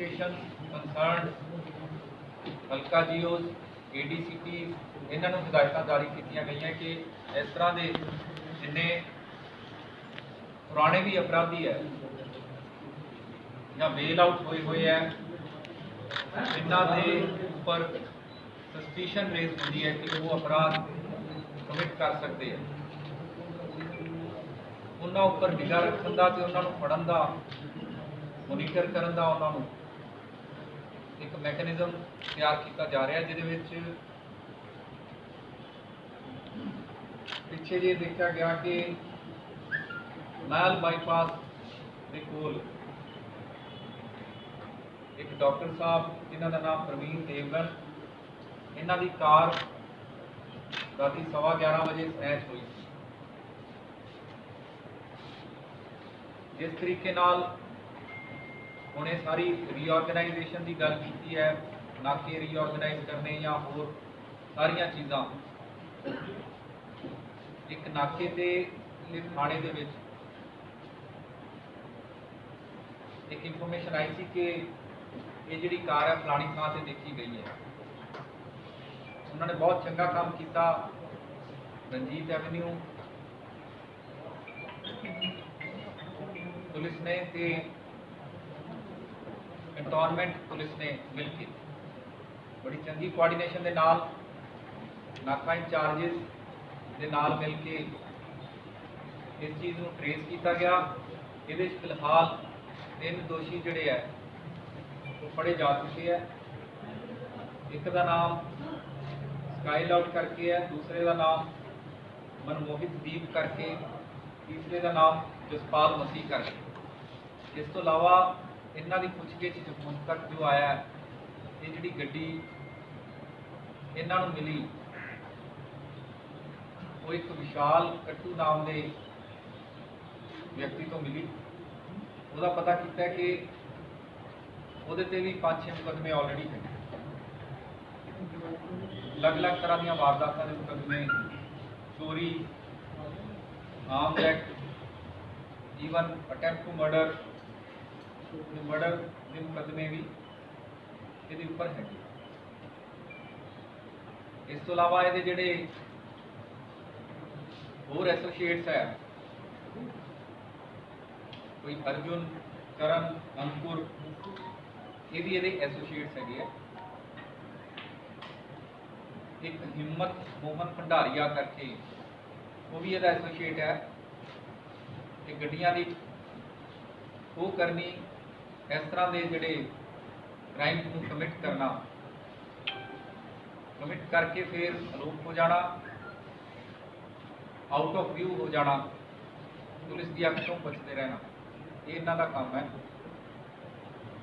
Station concern हल्का जीओज ADCP इन्होंने हिदायत जारी की गई कि इस तरह के जिन्ने पुराने भी अपराधी है या बेल आउट होए हुए है जिन्हों के उपर सस्पीशन रेज होती है कि वो अपराध कमिट कर सकते हैं उन्होंने उपर निगाह रखने का तो उन्होंने फड़न का मोनीटर करने का उन्होंने एक मैकेनिज़म तैयार किया जा रहा है जिहदे पिछे जे देखा गया कि महल बाईपास के कोल एक डॉक्टर साहब जिन्हों का नाम प्रवीण देवगन इन्हों की कार रात 11:15 बजे स्नैच हुई जिस तरीके नाल उन्हें सारी रीऑर्गेनाइजेशन की गल की है नाके रीऑर्गेनाइज करने या होर सारिया चीज़ा एक नाके के थाने दे विच एक इंफॉर्मेशन आई थी कि ये जी कार है फलानी थां से देखी गई है उन्होंने बहुत चंगा काम किया रंजीत एवेन्यू पुलिस ने ते कंटोनमेंट पुलिस ने मिलके बड़ी चंगी कोआर्डीनेशन के नाल नाका इंचार्जिज के नाल मिल के इस चीज़ को ट्रेस किया गया ये फिलहाल 3 दोषी जोड़े है वो फड़े जा चुके हैं एक का नाम स्काई लॉट करके है दूसरे का नाम मनमोहित दीप करके तीसरे का नाम जसपाल मसीह करके इस तो इलावा इन्हों की पुछगिछ हुण तक जो आया ये जी गड्डी इन्हों मिली वो एक विशाल कट्टू नाम के व्यक्ति तो मिली वह पता किया कि वो भी 5-6 मुकदमे ऑलरेडी हैं अलग अलग तरह दी वारदातों के मुकदमे चोरी arms act even attempt to murder के मुकदमे भी ये उपर है इस तो इलावा ये जोड़े होर एसोसीएट्स है कोई अर्जुन करण अंकुर ये भी ये एसोसीएट्स है एक हिम्मत मोहन भंडारिया करके वो भी यदा एसोसीएट है कि गड्डियां की खो करनी इस तरह के जोड़े क्राइम को कमिट करना कमिट करके फिर अलोप हो जाना आउट ऑफ व्यू हो जाना पुलिस की अख तो बचते रहना ये इन्हों का काम है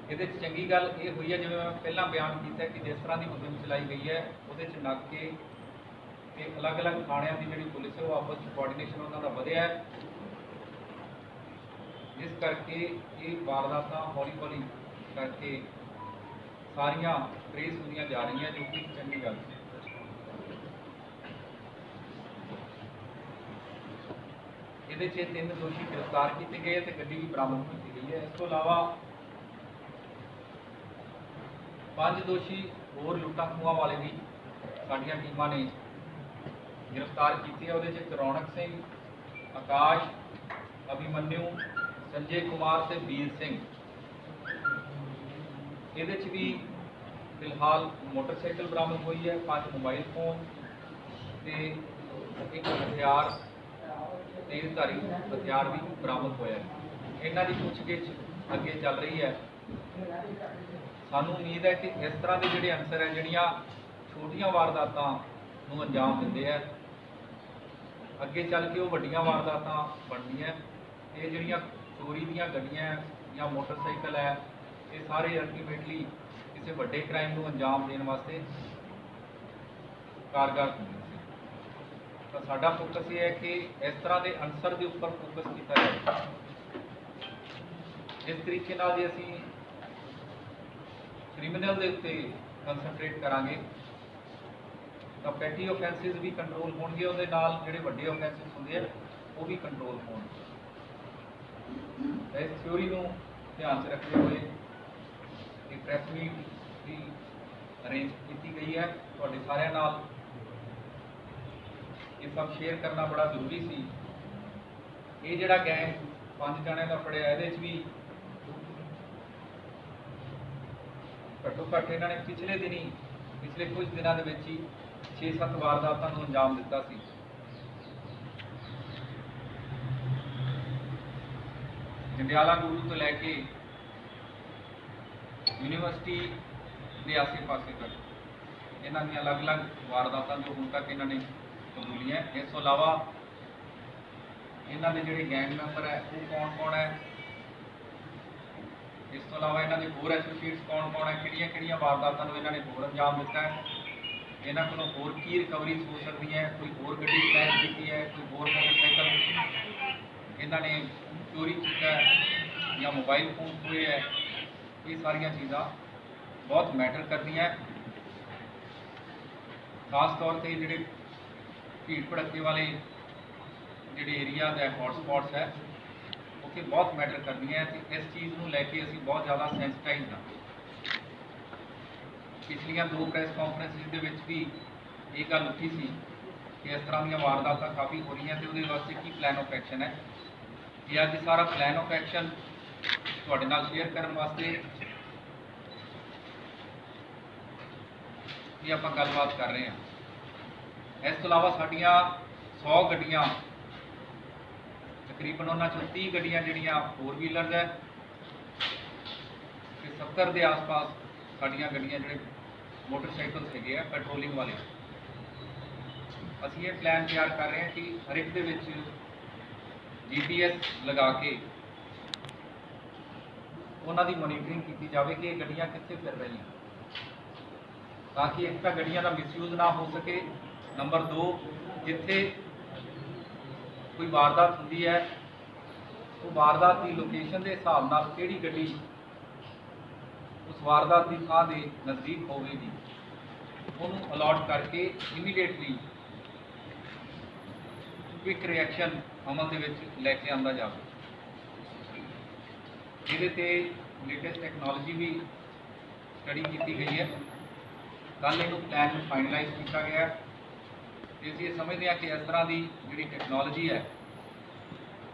ये चंगी गल ये हुई है जिवें मैं पहला बयान किया कि जिस तरह की मुहिम चलाई गई है वो नाके ते अलग अलग थाणियां की जी पुलिस है वो आपस में कोआर्डीनेशन उन्होंने वधिया है जिस करके ये वारदात हौली हौली करके सारिया ट्रेस होंदियां जा रही हैं जो कि चंगी गल है ये 3 दोषी गिरफ्तार किए गए तो गड्डी भी बरामद की गई है इस तो इलावा 5 दोषी होर लुट्टा खुआ वाले भी साडियां टीमां ने गिरफ्तार किए वो रौनक सिंह आकाश अभिमन्यु संजय कुमार से वीर सिंह ये भी फिलहाल मोटरसाइकिल बरामद हुई है 5 मोबाइल फोन से एक हथियार तेजधारी हथियार भी बरामद होया है इन्हों की पुछगिछ अगे चल रही है सानू उम्मीद है कि इस तरह के जोड़े अंसर है जड़ियाँ छोटिया वारदातों को अंजाम देंगे है अगे चल के वो वड्डियां वारदातां बनदियां ये जड़ियाँ चोरी दीयां गड्डियां या मोटरसाइकिल है ये सारे अल्टीमेटली किसी वड्डे क्राइम को अंजाम देने वास्ते कारगर होंगे तो साडा फोकस ये है कि इस तरह के अंसर के उपर फोकस किया जाए इस तरीके नाल जे असीं क्रिमिनल के उत्ते कंसनट्रेट करांगे तो पैटी ऑफेंसिस भी कंट्रोल होणगे उहदे नाल जिहड़े वड्डे ऑफेंसिस होंदे वो भी कंट्रोल होणगे इस थ्योरी को ध्यान से रखते हुए एक प्रैस मीट भी अरेंज की गई है। ਤੁਹਾਡੇ ਸਾਰਿਆਂ ਨਾਲ ये सब शेयर करना बड़ा जरूरी सी। ये जिहड़ा गैंग 5 जणिਆਂ ਦਾ फड़िया ਇਹਦੇ 'ਚ भी घट्टो घट्ट इन्होंने पिछले दिन ही पिछले कुछ दिनों के ही 6-7 वारदातों को अंजाम दिता सी। जंडियाला गुरु तो लैके यूनिवर्सिटी के आसे पासे तक इन्हों दी अलग अलग वारदातों जो हुण तक इन्होंने कबूलियां। इस तो इलावा इन्हों के जोड़े गैंग मैंबर है वो कौन कौन है, इस तो इलावा इन्हों के होर एसोसीएट्स कौन कौन है, किहड़ियां वारदातों को इन्होंने होर अंजाम दिता है, इन्हों को होर की रिकवरीज हो सकती है, कोई होर गड्डी स्नैच की है, कोई होर मोटरसाइकिल इन्होंने चोरी किया है या मोबाइल फोन खोए है। ये सारिया चीज़ा बहुत मैटर करती हैं। खास तौर पर जोड़े भीड़ भड़के वाले जोड़े एरिया है हॉटस्पॉट्स है उत्थे बहुत मैटर करती हैं। तो इस चीज़ को लैके असी बहुत ज़्यादा सेंसिटाइज हाँ। पिछलियां 2 प्रैस कॉन्फ्रेंसिस भी ये गल उठी सी कि इस तरह दी वारदात काफ़ी हो रही हैं तो वो वास्ते की प्लैन ऑफ एक्शन है। ये अज सारा प्लैन ऑफ एक्शन तुहाडे नाल शेयर करने वास्ते ये आपां गलबात कर रहे हैं। इस तो इलावा साडियां 100 गड्डियां तकरीबन उन्हां चों 30 गड्डियां जिहड़ियां 4 व्हीलर है ते 70 के आस पास साडियां गड्डियां जिहड़े मोटरसाइकिल हैगे आ पेट्रोलिंग वाले। असीं ये प्लान तैयार कर रहे हैं कि हर एक दे विच GPS लगा के उन्हां दी मॉनिटरिंग की जाए कि गड्डियां कित्थे फिर रही हैं, ताकि एक तो गड्डियां का मिसयूज ना हो सके। नंबर 2 जिथे कोई वारदात होती है तो वारदात की लोकेशन के हिसाब नाल किहड़ी गड्डी उस वारदात की थां के नज़दीक होगी उन्होंने अलॉट करके इमीडिएटली क्विक रिएक्शन अमल के लैके आंदा जाए। ये लेटेस्ट टैक्नोलॉजी भी स्टडी की गई है। कल इन प्लैन फाइनलाइज किया गया है। असीं ये समझते हैं कि इस तरह की जी टैक्नोलॉजी है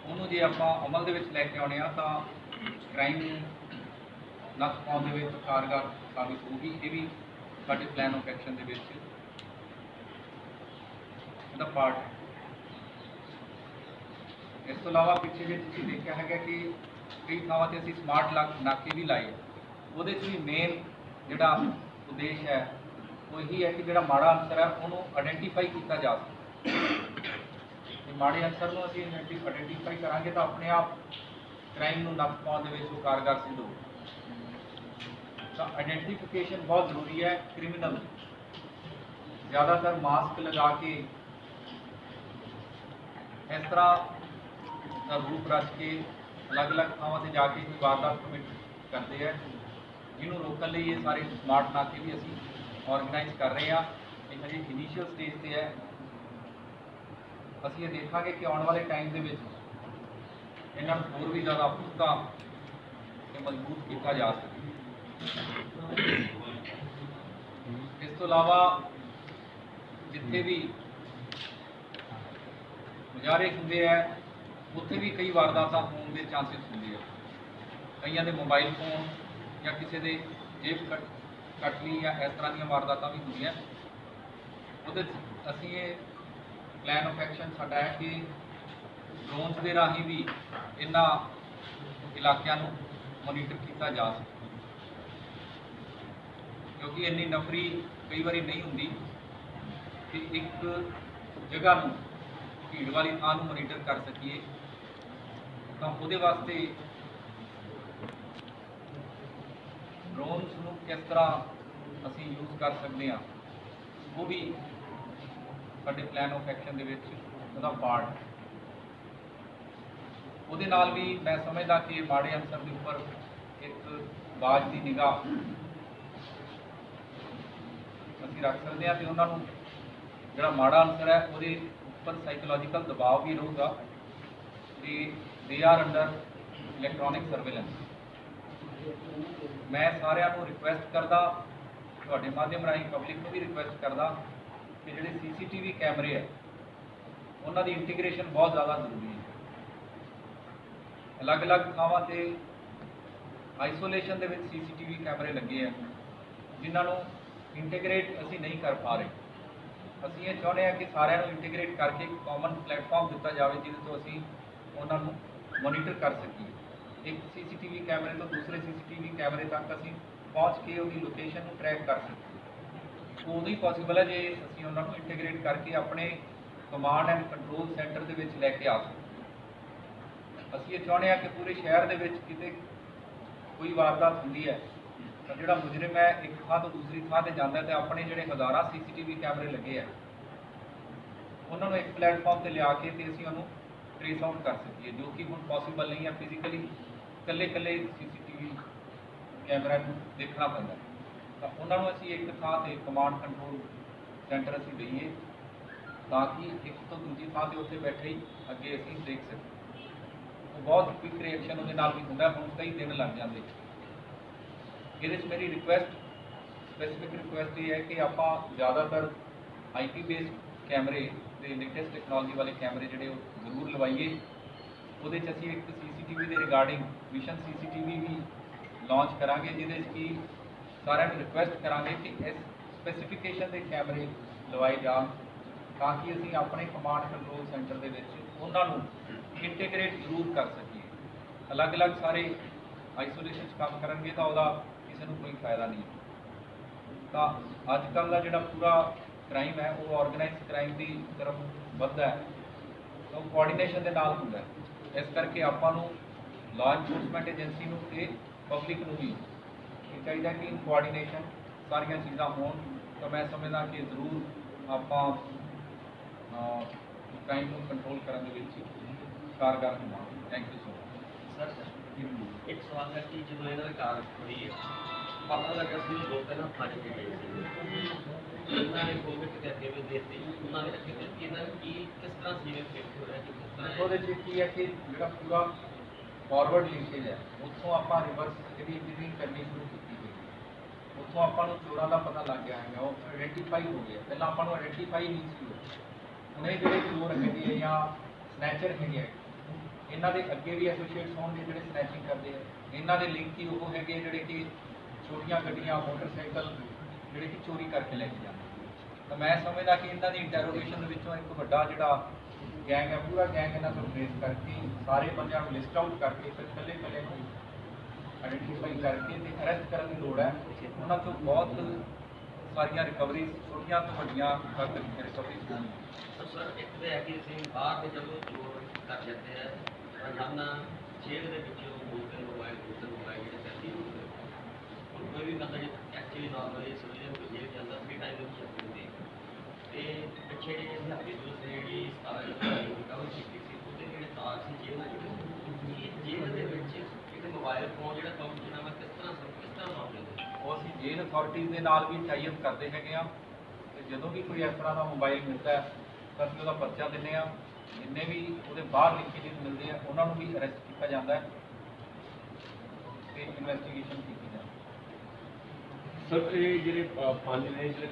उन्होंने जे आप अमल के लैके आने तो क्राइम नस पाने कारगर साबित होगी। ये भी साडे प्लैन ऑफ एक्शन का पार्ट है। इस तो इलावा पिछले जो तुसीं देखा है कि कई थावां ते असीं स्मार्ट नाके भी लाए, वो भी मेन जिहड़ा उद्देश्य है वो यही है कि जो माड़ा अंसर है उन्होंने आइडेंटिफाई किया जा सके। माड़े अंसर को असीं आइडेंटिफाई करांगे तो अपने आप क्राइम को नस पाने कारगर सिद्ध हो। तो आइडेंटिफिकेशन बहुत जरूरी है। क्रिमिनल ज़्यादातर मास्क लगा के इस तरह का रूप रच के अलग अलग थावां से जाके कोई वारदात कमिट करते हैं, जिन्हों रोकने लिए ये सारे स्मार्ट नाके भी असीं ऑर्गेनाइज कर रहे हैं। ये हजे इनिशियल स्टेज पर है। असीं ये देखांगे कि आने वाले टाइम के इन्हों होर भी ज़्यादा पुख्ता ते मजबूत किया जा सके। इस तो इलावा जिथे भी मुजाहरे होंगे है उत्थे भी कई वारदात होने के चांसिस होंगे है। कईयां दे मोबाइल फोन या किसी के जेब कट ली या इस तरह दी वारदात भी होंगे। वो असी ये प्लैन ऑफ एक्शन साडा है कि ड्रोन्स के राही भी इन्हां इलाकों मोनीटर किया जा सके, क्योंकि इन्नी नफरी कई बार नहीं होंगी कि एक जगह भीड़ वाली थां मोनीटर कर सकीए। तो वो वास्ते ड्रोन्स को किस तरह असी यूज़ कर सकते हैं वो भी साडे प्लैन ऑफ एक्शन के पार्ट है। वो भी मैं समझदा कि माड़े अंसर के उपर एक बाज की निगाह असी रख सकते हैं। तो उन्होंने जोड़ा माड़ा अंसर है वो उपर साइकोलॉजिकल दबाव भी रहूगा कि they are under electronic surveillance. मैं सारिਆਂ ਨੂੰ रिक्वेस्ट करदा, ਤੁਹਾਡੇ माध्यम राही पब्लिक ਨੂੰ भी रिक्वेस्ट करदा कि ਜਿਹੜੇ CCTV कैमरे है ਉਹਨਾਂ ਦੀ इंटीग्रेशन बहुत ज़्यादा जरूरी है। अलग अलग ਥਾਵਾਂ ਤੇ आइसोलेशन ਦੇ ਵਿੱਚ CCTV कैमरे लगे हैं जिन्हां ਨੂੰ इंटीग्रेट ਅਸੀਂ नहीं कर पा रहे। ਅਸੀਂ ਇਹ ਚਾਹੁੰਦੇ ਹਾਂ ਕਿ ਸਾਰਿਆਂ ਨੂੰ इंटीग्रेट करके एक कॉमन प्लेटफॉर्म ਦਿੱਤਾ ਜਾਵੇ ਜਿਹਦੇ ਤੋਂ ਅਸੀਂ ਉਹਨਾਂ ਨੂੰ ਮੋਨੀਟਰ ਕਰ ਸਕੀਏ। एक CCTV कैमरे तो दूसरे CCTV कैमरे तक असी पहुँच के उसकी लोकेशन को ट्रैक कर सकते। उदों ही पॉसिबल है जे असी उन्होंने इंटीग्रेट करके अपने कमांड एंड कंट्रोल सेंटर के विच लैके आ सकते। असी ये चाहते हैं कि पूरे शहर के विच किते कोई वारदात होंदी है तो जिहड़ा मुजरिम है एक थां तो दूसरी थां ते जांदा है तो अपने जिहड़े हज़ारां CCTV कैमरे लगे है उन्होंने एक प्लेटफॉर्म से लिया के ते असी उन्होंने ट्रेस आउट कर सकीए, जो कि हुण पॉसिबल नहीं है। फिजिकली कल्ले कल्ले CCTV कैमरा देखना पैंदा तो उन्होंने असी एक थां ते कमांड कंट्रोल सेंटर असी दईए ताकि एक तो दूजी थां ते उत्थे बैठे ही अगे असी देख सकें। तो बहुत क्विक रिएक्शन उहदे नाल भी हुंदा, हुण कई दिन लग जाते। इहदे विच मेरी रिक्वेस्ट स्पैसिफिक रिक्वेस्ट ये है कि आपां ज़्यादातर IP बेस्ड कैमरे ते लेटेस्ट टैक्नोलॉजी वाले कैमरे जिहड़े जरूर लवाइए। ਉਹਦੇ 'ਚ ਅਸੀਂ ਇੱਕ CCTV ਦੇ ਰਿਗਾਰਡਿੰਗ ਮਿਸ਼ਨ CCTV ਵੀ ਲਾਂਚ ਕਰਾਂਗੇ ਜਿਹਦੇ 'ਚ ਕਿ ਸਾਰਿਆਂ ਨੂੰ ਰਿਕੁਐਸਟ ਕਰਾਂਗੇ ਕਿ ਇਸ ਸਪੈਸੀਫਿਕੇਸ਼ਨ ਦੇ ਕੈਮਰੇ ਲਵਾਏ ਜਾਣ ਤਾਂ ਕਿ ਅਸੀਂ ਆਪਣੇ ਕਮਾਂਡ ਕੰਟਰੋਲ ਸੈਂਟਰ ਦੇ ਵਿੱਚ ਉਹਨਾਂ ਨੂੰ ਇੰਟੀਗ੍ਰੇਟ ਜ਼ਰੂਰ ਕਰ ਸਕੀਏ। ਅਲੱਗ-ਅਲੱਗ ਸਾਰੇ ਆਈਸੋਲੇਸ਼ਨ 'ਚ ਕੰਮ ਕਰਨਗੇ ਤਾਂ ਉਹਦਾ ਕਿਸੇ ਨੂੰ ਕੋਈ ਫਾਇਦਾ ਨਹੀਂ। ਤਾਂ ਅੱਜ ਕੱਲ੍ਹ ਦਾ ਜਿਹੜਾ ਪੂਰਾ ਕ੍ਰਾਈਮ ਹੈ ਉਹ ਆਰਗੇਨਾਈਜ਼ਡ ਕ੍ਰਾਈਮ ਦੀ ਤਰਫ ਵੱਧਦਾ ਹੈ ਤਾਂ ਉਹ ਕੋਆਰਡੀਨੇਸ਼ਨ ਦੇ ਨਾਲ ਹੁੰਦਾ ਹੈ। इस करके आपां नूं लॉ इनफोर्समेंट एजेंसी नूं ते पब्लिक नूं भी चाहिए कि कोआर्डीनेशन सारिया चीज़ां होण। तो मैं समझदा कि जरूर आपां क्राइम नूं कंट्रोल करन दे विच कारगर होवांगे। Thank you so much. Sir एक सवाल है कि जो इन्होंने कार हुई है पता लगा सी दो तीन हफ्ते के गए उन्होंने कोविड के अगे भी देती उन्होंने अगे कि किस तरह से फिट हो रहा है कि किस तरह ਉਹਦੇ 'ਚ ਕੀ ਹੈ ਕਿ ਜਿਹੜਾ ਪੂਰਾ ਫਾਰਵਰਡ ਲਿੰਕੇਜ ਹੈ ਉੱਥੋਂ ਆਪਾਂ ਰਿਵਰਸ ਜਿਹੜੀ ਇੰਜੀਨੀਅਰਿੰਗ ਕਰਨੀ ਸ਼ੁਰੂ ਕੀਤੀ ਹੋਈ। ਉੱਥੋਂ ਆਪਾਂ ਨੂੰ ਚੋਰਾਂ ਦਾ ਪਤਾ ਲੱਗ ਗਿਆ ਹੈਗਾ, ਉਹ ਆਇਡੈਂਟੀਫਾਈ ਹੋ ਗਿਆ। ਪਹਿਲਾਂ ਆਪਾਂ ਨੂੰ ਆਇਡੈਂਟੀਫਾਈ ਨਹੀਂ ਸੀ ਹੋਇਆ। ਹੁਣ ਇਹ ਜਿਹੜੇ ਚੋਰ ਹੈਗੇ ਆ ਜਾਂ ਸਨੈਚਰ ਹੈਗੇ ਆ ਇਹਨਾਂ ਦੇ ਅੱਗੇ ਵੀ ਐਸੋਸੀਏਟਸ ਹੋਣਗੇ ਜਿਹੜੇ ਸਨੈਚਿੰਗ ਕਰਦੇ ਆ। ਇਹਨਾਂ ਦੇ ਲਿੰਕ ਹੀ ਉਹ ਹੈਗੇ ਜਿਹੜੇ ਕਿ ਛੋਟੀਆਂ ਗੱਡੀਆਂ ਮੋਟਰਸਾਈਕਲ ਜਿਹੜੇ ਕਿ ਚੋਰੀ ਕਰਕੇ ਲੈ ਕੇ ਜਾਂਦੇ। ਤਾਂ ਮੈਂ ਸਮਝਦਾ ਕਿ ਇਹਨਾਂ ਦੀ ਇੰਟਰੋਗੇਸ਼ਨ ਦੇ ਵਿੱਚੋਂ ਇੱਕ ਵੱਡਾ ਜਿਹੜਾ ਗੈਂਗ है पूरा गैंग इन्हों को ट्रेस करके सारे बंद लिस्ट आउट करके फिर कले कले आइडेंटिफाई करके अरेस्ट करने की लोड़ है। उन्होंने तो बहुत सारिया रिकवरी छोटिया तो वड्डियां तक रिकवरी होनी। तो सर एक तो है कि बाहर में जब चोर कर जाते हैं रोजाना जेल के दो तीन मोबाइल कोई भी बंदा एक्चुअली नॉर्मली सिविलियन को जेल के अंदर फ्री टाइम में छुट्टी होती है पिछले जी दूसरे जी रिकवर की ਜਿਹੜੇ ਤਾਰ ਸੀ ਜੇਲ੍ਹ ਦੇ ਵਿੱਚ ਇੱਕ ਮੋਬਾਈਲ ਫੋਨ ਜਿਹੜਾ ਕੰਮ ਜਿਹੜਾ ਮੈਂ ਕਿਸ ਤਰ੍ਹਾਂ ਮਾਮਲੇ ਦੇ ਉਹ ਅਸੀਂ ਜੇਲ੍ਹ ਅਥਾਰਟੀਜ਼ ਦੇ ਨਾਲ ਵੀ ਟਾਈ ਅਪ ਕਰਦੇ ਹੈਗੇ ਆ ਤੇ ਜਦੋਂ ਵੀ ਕੋਈ ਇਸ ਤਰ੍ਹਾਂ ਦਾ ਮੋਬਾਈਲ ਮਿਲਦਾ ਹੈ ਤਾਂ ਅਸੀਂ ਉਹਦਾ ਪਰਚਾ ਦਿੰਦੇ ਆ। ਜਿੰਨੇ ਵੀ ਉਹਦੇ ਬਾਹਰ ਲਿੰਕੇਜ ਮਿਲਦੇ ਆ ਉਹਨਾਂ ਨੂੰ ਵੀ ਅਰੈਸਟ ਕੀਤਾ ਜਾਂਦਾ ਹੈ ਤੇ ਇਨਵੈਸਟੀਗੇਸ਼ਨ ਕੀਤੀ ਜਾਂਦੀ ਹੈ। ਸਰ ਇਹ ਜਿਹੜੇ 5 ਨੇ ਜਿਹੜੇ